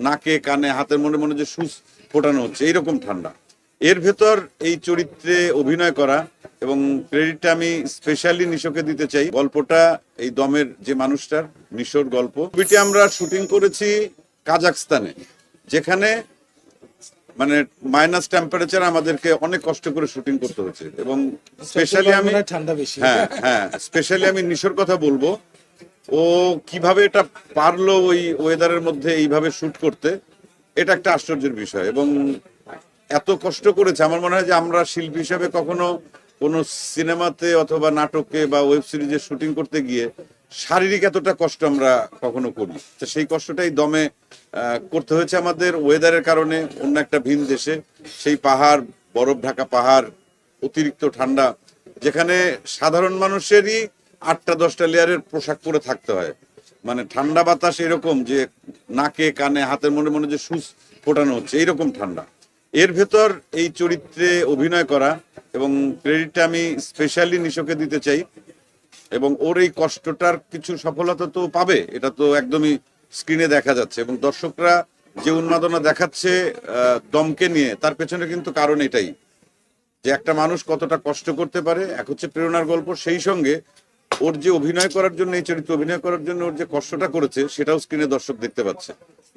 নাকে কানে হাতের মনে মনে যে সুচ ফোটানো হচ্ছে এইরকম ঠান্ডা। এর ভেতর এই চরিত্রে অভিনয় করা, এবং ক্রেডিটটা আমি স্পেশালি নিশোকে দিতে চাই। গল্পটা এই দমের যে মানুষটার, নিশোর গল্প। ছবিটি আমরা শুটিং করেছি কাজাখস্তানে, যেখানে মানে মাইনাস টেম্পারেচার আমাদেরকে অনেক কষ্ট করে শুটিং করতে হচ্ছে। এবং স্পেশালি আমি ঠান্ডা বেশি। হ্যাঁ স্পেশালি আমি নিশোর কথা বলবো। ও কিভাবে এটা পারলো ওই ওয়েদারের মধ্যে এইভাবে শুট করতে, এটা একটা আশ্চর্যের বিষয়। এবং এত কষ্ট করেছে, আমার মনে হয় যে আমরা শিল্পী হিসাবে কখনো কোনো সিনেমাতে অথবা নাটকে বা ওয়েব সিরিজে শুটিং করতে গিয়ে শারীরিক এতটা কষ্ট আমরা কখনো করি। তো সেই কষ্টটাই দমে করতে হয়েছে আমাদের ওয়েদারের কারণে। অন্য একটা ভিন দেশে, সেই পাহাড়, বরফ ঢাকা পাহাড়, অতিরিক্ত ঠান্ডা, যেখানে সাধারণ মানুষেরই 8টা-10টা লেয়ারের পোশাক পরে থাকতে হয়। মানে ঠান্ডা বাতাস এরকম যে নাকে কানে হাতের মনে মনে যে সুচ ফোটানো হচ্ছে এইরকম ঠান্ডা। এর ভেতর এই চরিত্রে অভিনয় করা, এবং ক্রেডিটটা আমি স্পেশালি নিশোকে দিতে চাই। এবং ওর এই কষ্টটার কিছু সফলতা তো পাবে, এটা তো একদমই স্ক্রিনে দেখা যাচ্ছে। এবং দর্শকরা যে উন্মাদনা দেখাচ্ছে দমকে নিয়ে, তার পেছনে কিন্তু কারণ এটাই যে একটা মানুষ কতটা কষ্ট করতে পারে। এক হচ্ছে প্রেরণার গল্প, সেই সঙ্গে ওর যে অভিনয় করার জন্য, এই চরিত্রে অভিনয় করার জন্য ওর যে কষ্টটা করেছে, সেটাও স্ক্রিনে দর্শক দেখতে পাচ্ছে,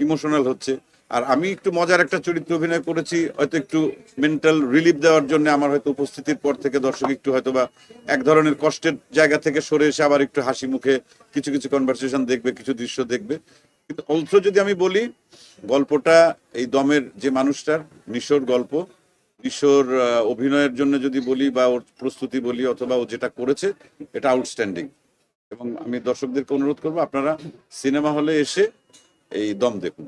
ইমোশনাল হচ্ছে। আর আমি একটু মজার একটা চরিত্রে অভিনয় করেছি, হয়তো একটু মেন্টাল রিলিফ দেওয়ার জন্য। আমার হয়তো উপস্থিতির পর থেকে দর্শক একটু হয়তো বা এক ধরনের কষ্টের জায়গা থেকে সরে এসে আবার একটু হাসি মুখে কিছু কিছু কনভারসেশন দেখবে, কিছু দৃশ্য দেখবে। কিন্তু অলসো যদি আমি বলি, গল্পটা এই দমের যে মানুষটার, নিশোর গল্প। কিশোর অভিনয়ের জন্য যদি বলি বা ওর প্রস্তুতি বলি অথবা ও যেটা করেছে, এটা আউটস্ট্যান্ডিং। এবং আমি দর্শকদেরকে অনুরোধ করবো, আপনারা সিনেমা হলে এসে এই দম দেখুন।